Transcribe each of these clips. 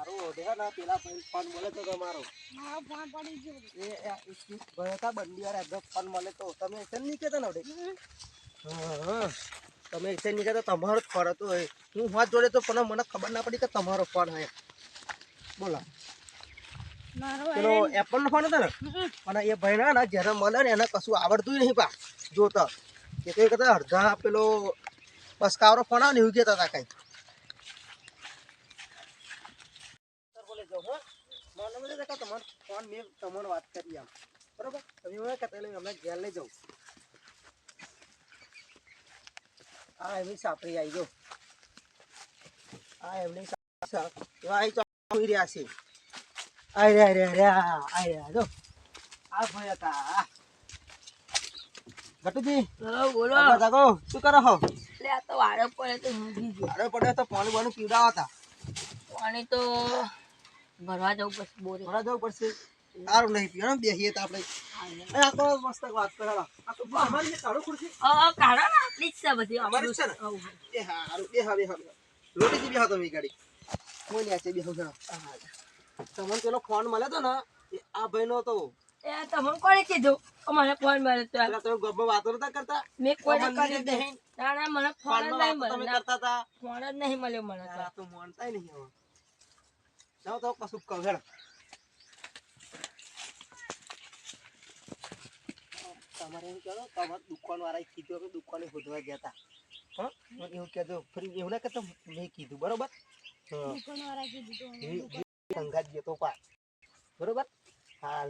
હારું દેખા ના પેલા ફોન મળે તો તમારો મારો ફોન પડી ગયો એ ભયતા બંડી યાર જો ફોન મળે તો તમે એસે નહીં કહેતા ને હા તમે એસે નહીં કહેતા તમારો જ ફોન હતો હું હાથ જોડે તો પણ મને ખબર ના પડી કે તમારો ફોન હે બોલા મારો પેલો એપલ નો ફોન હતો ને અને એ ભાઈ ના જ્યારે મળે ને એને કશું આવડતું નહીં પા જોતા એ તો કહેતા અડધા પેલો પસકાવરો ફોન આવે ને એવું કહેતા હતા કઈ ફોન મેં તમને વાત કરી આમ બરોબર તમે કહેતા અમે ઘેર લઈ જાઉં હા એમની સાપરી આવી ગયો હા એમની આવી રહ્યા છે આઈ રહ્યા જો આ ભાઈ હતા ગટુજી બોલો જાગો શું કરો છો એટલે આ તો વાળો પડે તો ઊંઘી ગયો અરે પડે તો પાણી બાનું પીવડાવા હતા પાણી તો ભરવા જવું પડશે બોરે ભરા જવું પડશે સારું નહીં પીવો ને બેસીએ તો આપણે આખો મસ્ત વાત કરાવા આ તો અમારી કાળો ખુરશી કાઢો ને આપણી જ છે બધી અમારી જ છે ને એ હારું એ હવે રોટી થી બેહો તમે ગાડી કોઈ નહીં બેહો જણા તમને પેલો ફોન મળ્યો તો ને આ ભાઈ નો હતો એ તમને કોણે કીધું મને ફોન મળ્યો તો એટલે તમે ગબ્બો વાતો નતા કરતા મેં કોઈને મને કર્યું નહીં. નહીં ના મને ફોન જ ફોનમાં નહીં વાતો તમે મળ્યો કરતા હતા ફોન જ નહીં મળ્યો મને તો આ તો માનતાય નહીં હવે જાઓ તો કશું કહું હેડ તમારે એમ કહો તમારે દુકાન વાળાએ કીધું કે દુકાને શોધવા ગયા હતા હા એવું કહેતો ફરી એવું ના કહેતો મેં કીધું બરોબર દુકાનવાળા કીધું સંઘાત ગયો તો પા બરોબર હા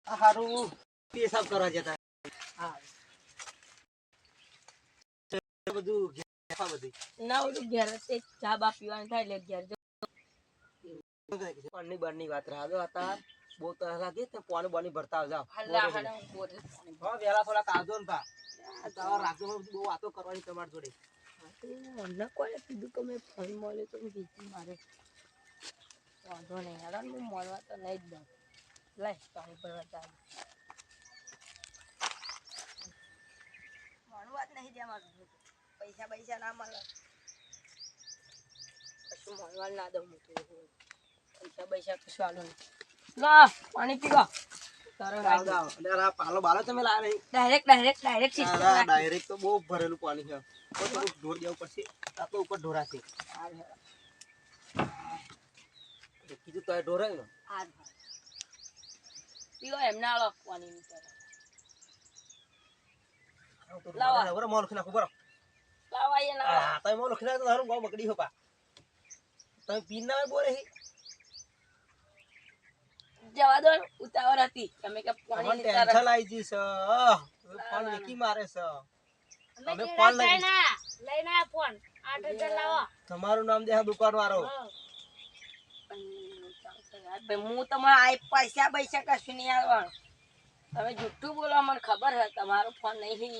હારું પેશાબ કરવા જતા હા બધું બધી ના ઓલું ઘેર તે ચા બા પીવાનું થાય એટલે ઘેર પાણી બારની વાત રાહો હતા બહુ તરસ લાગી તો પાણી બાની ભરતા જાવ હલ્લા હલ્લા બોરે હા વેલા થોડા કાઢો ને પા તારા રાતો બહુ વાતો કરવાની તમારી જોડે અમને કોને કીધું કે મેં ફોન મળ્યો તો બીજી મારે વાંધો નહીં હેડો હું મળવા તો નહીં જ દઉં લાય પાણી ભરવા ચાલુ મળવા જ નહીં દે મારું પૈસા પૈસા ના મળે કશું મળવા ના દઉં હું પૈસા પૈસા કશું આલો નહીં ના પાણી પીવા પાલો બાલો તમે લાવે ડાયરેક્ટ ડાયરેક્ટ તો બહુ ભરેલું પાણી છે થોડુંક ઢોર દેવું પડશે આ તો ઉપર ઢોરાશે કીધું તો ઢોરાય ને પીવો એમને આલો પાણી લાવા મોલ ખીના ખબર લાવા એ લાવા તમે મોલ ખીના તો તારું ગાવ બકડી હોપા તમે પીન ના બોરે જવા દો ઉતાવળ હતી તમે કે પાણી ટેન્શન આવી જઈશ ફોન વેકી મારે છે તમે ફોન લઈને આ ફોન 8000 લાવો તમારું નામ દે દુકાન વાળો હું તમારા આ પૈસા કશું નહીં આવવાનું તમે જુઠ્ઠું બોલો મને ખબર છે તમારો ફોન નહીં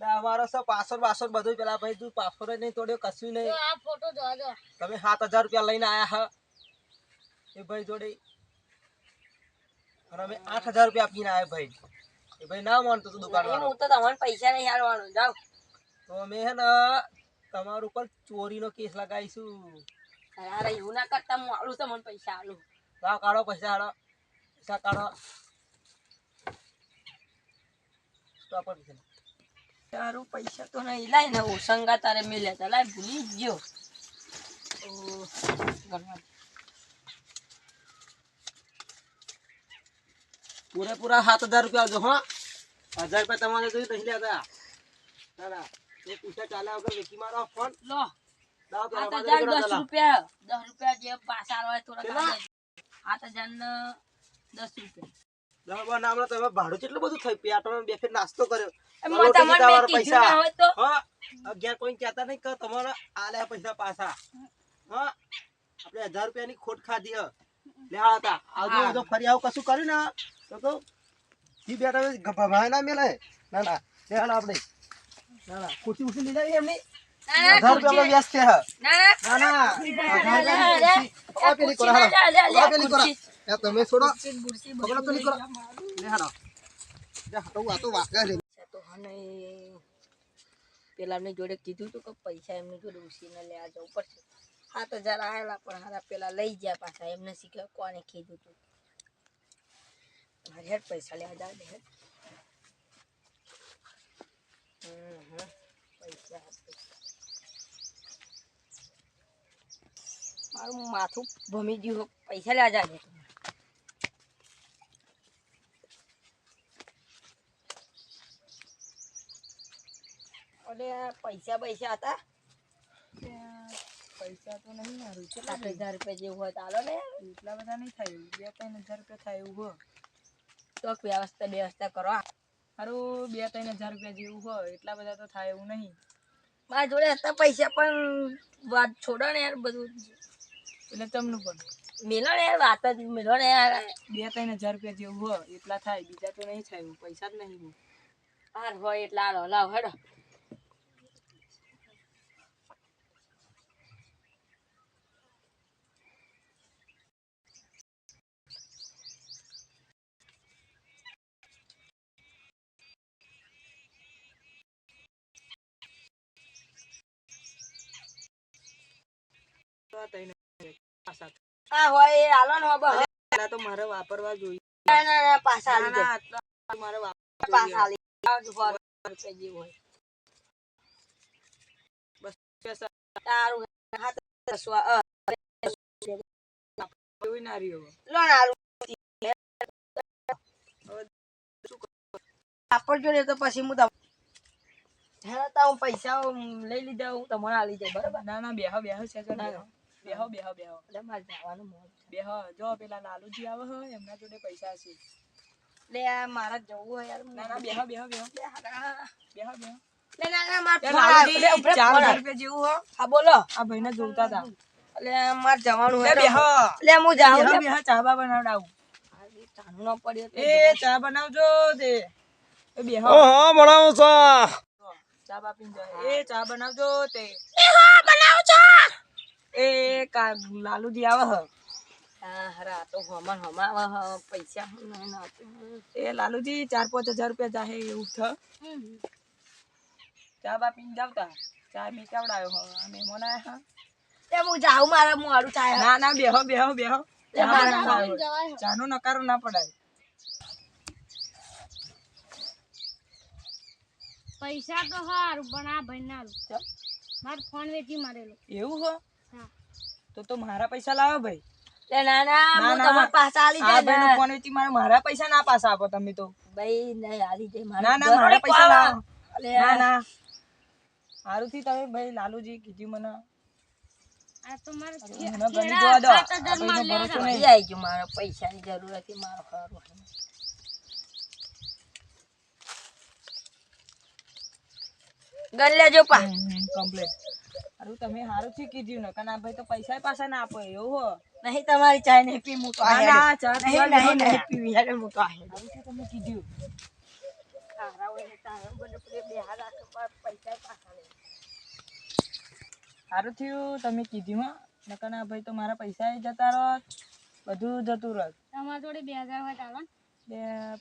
અમારો છે પાસવર્ડ બધું પેલા ભાઈ તું પાસવર્ડ નહીં તોડ્યો કશું નહીં આ ફોટો જોવા દો તમે 7000 રૂપિયા લઈને આયા હે એ ભાઈ જોડે અને અમે 8000 રૂપિયા આપીને આયા ભાઈ એ ભાઈ ના માનતો તો દુકાન વાળો હું તો તમને પૈસા નહીં આલવાનું જાવ તો અમે હે ને તમારા ઉપર ચોરીનો કેસ લગાવીશું અરે એવું ના કરતા હું આલું તો મને પૈસા આલું લાવ કાઢો પૈસા કાઢો સ્ટોપ પર તારું પૈસા તો નહીં લાય ને ઓસંગા તારે મેલ્યા તા લાય ભૂલી જ ગયો પૂરેપૂરા 7000 રૂપિયા આવજો હા 1000 રૂપિયા તમારે જોઈ નહીં લેતા ના એ પૂછા ચાલે વગર વેકી મારો ફોન લો દાવ તો 10 રૂપિયા જે પાછા હોય થોડા 7000 ને 10 રૂપિયા દાવા નામનો તમે ભાડું કેટલું બધું થઈ પેટનો બે ફેર નાસ્તો કર્યો પૈસા હોય તો હા અગિયાર કોઈ કહેતા નહીં કે તમારા આલે પૈસા પાછા હા આપણે 1000 રૂપિયાની ખોટ ખાધી હ લેવા હતા આવજો તો ફરી આવું કશું કર્યું ને તો જી બેટા ભમાય ના મેલે ના લેવાના આપણે ના ખુશી ઉસી લઈ જાય એમની 1000 રૂપિયા વ્યસ્ત છે ના પેલી કરો તમે છોડો પકડો પેલી કરો લે હાડો લે હાડો આ તો વાગે રે તો હને પેલાની જોડે કીધું તું કે પૈસા એમની જોડે ઉછીને લેવા જવું પડશે. 7,000 આવેલા પણ હારા પેલા લઈ ગયા પાછા. એમને શીખે કોને કીધું તું. હેડ પૈસા લેવા જાવ દે હેડ. પૈસા મારું માથું ભમી ગયું. પૈસા લેવા જાવ દે. પૈસા હતા પૈસા તો નહીં મારું. 7,000 રૂપિયા જેવું હોય તો આલો ને. એટલા બધા નહીં થાય. 2-3 હજાર રૂપિયા થાય એવું હોય તો વ્યવસ્થા કરો. સારું 2-3 હજાર રૂપિયા જેવું હોય. એટલા બધા તો થાય એવું નહીં. મારા જોડે હતા પૈસા પણ વાત છોડો ને યાર. બધું એટલે તમનું પણ મેલો ને યાર. વાત જ મેલો ને યાર. 2-3 હજાર રૂપિયા જેવું હોય એટલા થાય. બીજા તો નહીં થાય એવું. પૈસા જ નહીં. હાર હોય એટલે આલો. લાવ હેડો. હા હોય એ આલો ને હવે. પેલા તો મારે વાપરવા જોઈએ. ના પાછા આલી દે. આટલા મારે પાછા આલી દે. 100 રૂપિયા જેવું હોય. બસ પૈસા તારું હાથ જોઈ ના રહ્યો. લોન આલુ આપણ જોડે તો પછી હું હેડા હું પૈસા લઈ લીધા. હું તમને આલી જાય બરાબર. ના બેહો છે બેહો એટલે મારે જવાનું મોડું છે. બેહો. જો પેલા લાલુજી આવે હો એમના જોડે પૈસા છે. લે આ મારે જવું હોય યાર. ના બેહો લે ના લાલુજી, માર 4,000 રૂપિયા જેવું હો. હા બોલો. આ ભાઈને જોતા હતા. એટલે મારે જવાનું લે હોય. બેહો. એટલે હું જાઉં. બેહો ચા બા બનાવડાવું. ચાનું ન પડ્યો તો એ ચા બનાવજો તે. એ બેહો. હા બનાવું છો. ચા બા પીને જાય. એ ચા બનાવજો તે. બનાવું છો. એ લાલુજી આવે હ. હા હરા તો હમા પૈસા એ લાલુજી 4-5 હજાર રૂપિયા જાહે એવું થ. ચા બા પીને જાવતા. ચા મી કેવડાયો હો. આ મહેમાન આયા હા. હું જાઉં. મારે મોડું થાય. ના બેહો. ચાનો નકારો ના પડાય. પૈસા તો હારું પણ આ ભાઈ ના મારો ફોન વેચી મારેલો. એવું હો હા. તો મારા પૈસા લાવો ભાઈ. ના હું ના. તમારા પાછા આલી આ જાય ભાઈનો ને. ફોન વેચી મારા પૈસા ના પાછા આપો તમે તો. ભાઈ નહીં આલી જાય મારે. ના મારા પૈસા લાવો. અલે ના હારું થી તમે ભાઈ લાલુજી કીધું મને. આ તો મારે મને ગણી જોવા દો. આ 7,000 માં ભાઈનો ભરોસો મળી નહીં. આવી ગયું. મારે પૈસાની જરૂર હતી. મારો ખરું ગણ લેજો પા. કમ્પ્લીટ. હારું તમે હારું થી કીધું ને કારણ આ ભાઈ તો પૈસા પાછા ના આપો એવું હો. નહીં તમારી ચાય નહીં પી. હું તો આ ના ચા નહીં પીવી. યાર હું તો આ હારું થી તમે કીધું. તારા હોય તારા બને પેલે બે હાથ રાખો. પૈસા પાછા લે. હારું થયું તમે કીધું હો. નકર આ ભાઈ તો મારા પૈસા જતા રહત. બધું જતું રહત. તમારા જોડે 2,000 હોય ચાલો. બે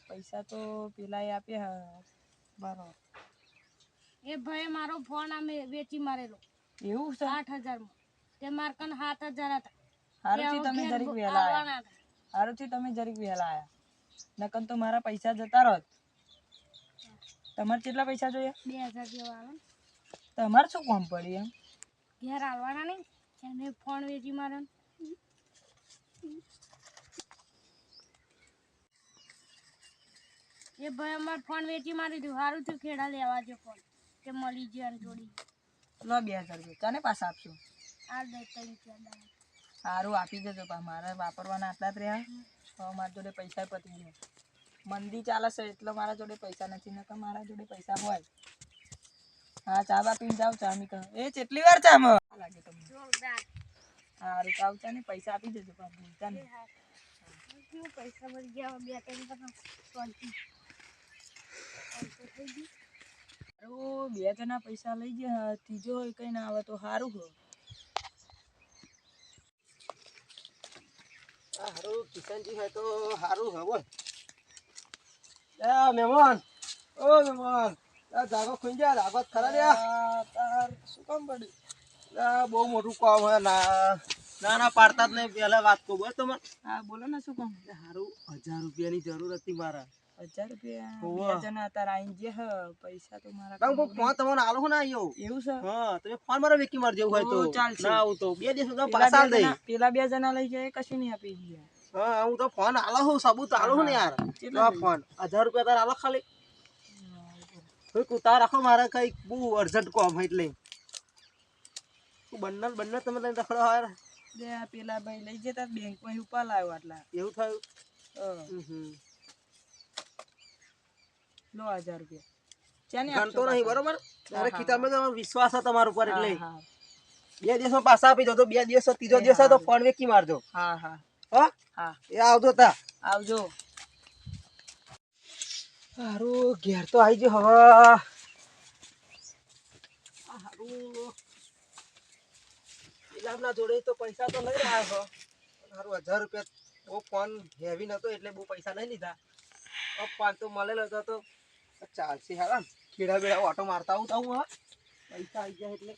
પૈસા તો પેલા આપ્યા બરાબર. એ ભાઈ મારો ફોન આમે વેચી મારેલો એવું છે. 8,000 માં. તે માર કન 7,000 હતા. હારું થી તમે જરીક વહેલા આયા. આવવાના હતા. હારું થી તમે જરીક વહેલા આયા. નકર તો મારા પૈસા જતા રહત. તમારે કેટલા પૈસા જોઈએ? 2,000 જેવા આવે. તમારે શું કામ પડી એમ? ઘેર આવવાના નહીં. એને ફોન વેચી મારે. એ ભાઈ અમાર ફોન વેચી મારી દીધું. સારું થયું ખેડા લેવા જો ફોન કે મળી ગયો અને જોડી. લો 2,000 રૂપિયા ચાને પાછા આપશો. આ દે 3,000. સારું આપી દેજો પા. મારે વાપરવાના આટલા જ રહ્યા. હવે મારા જોડે પૈસા પતી ગયા. મંદી ચાલે છે એટલે મારા જોડે પૈસા નથી. નકર મારા જોડે પૈસા હોય. હા ચા બા પીને જાવ. ચા મી કહો. એ કેટલી વાર ચા માં લાગે તમને? જોરદાર. હારું ચાવ ચા ને પૈસા આપી દેજો પા. ભૂલતા નહીં. કેવું પૈસા મળી ગયા 2-3 શાંતિ. હારું 2 જણા પૈસા લઈ ગયા. ત્રીજો હોય કઈ ના આવે તો સારું હોય. હારું કિશનજી હોય તો હારું હે બોલ. એ મહેમાન. ઓ મહેમાન. આ જાગો ખુઈ જા, જાગો જ ખરા રે. તાર શું કામ પડ્યું? આ બહુ મોટું કામ હે ના પાડતા જ નહીં. પહેલા વાત કહું બસ તમને. હા બોલો ને શું કામ? હારું 1000 રૂપિયાની જરૂર હતી મારા. 1000 રૂપિયા હોવે. બે જણા અત્યારે આઈને જે હ પૈસા તો મારા તમે કમાવું ફોન તમને આલો હો ને આયો. નહીં. એવું છે? હા તમે ફોન મારો વેકી માર જેવું હોય તો તો ચાલશે. ના આવું તો 2 દિવસ તો પેલા પાછા બે દઈ. જણા- પેલા બે જણા લઈ જાય કશું નહીં આપી ગયા. હા હું તો ફોન આલો હું સબૂત આલો હું ને યાર. કેટલા તો ફોન 1000 રૂપિયા તાર આલો ખાલી. કોઈ કુતા રાખો મારે કઈ બહુ અર્જન્ટ કામ હોય એટલે. બંને તમે લઈને રખડો યાર. બે આ પેલા ભાઈ લઈ જતા બેંકમાં ઉપા લાવ્યો આટલા. એવું થયું. હં. લો 1000 રૂપિયા. ચાને ગણતો નહીં બરોબર. તારે ખીચામાં તો વિશ્વાસ છે તમારા ઉપર એટલે. હા 2 દિવસમાં પાછા આપી દો તો 2 દિવસ ત્રીજો દિવસ તો ફોન વેકી મારજો. હા હા હા હા એ આવજો તા. આવજો. હારું ઘેર તો આવી ગયો હવે. હારું ઇલામના જોડે તો પૈસા તો લઈ રહ્યા છો. હારું 1000 રૂપિયા બહુ ફોન હેવી નતો એટલે બહુ પૈસા નહીં લીધા. 500 મળેલો હતો તો ચાલશે. હારા ખેડા બેડા ઓટો મારતા આવું તો હું હા પૈસા આવી ગયા એટલે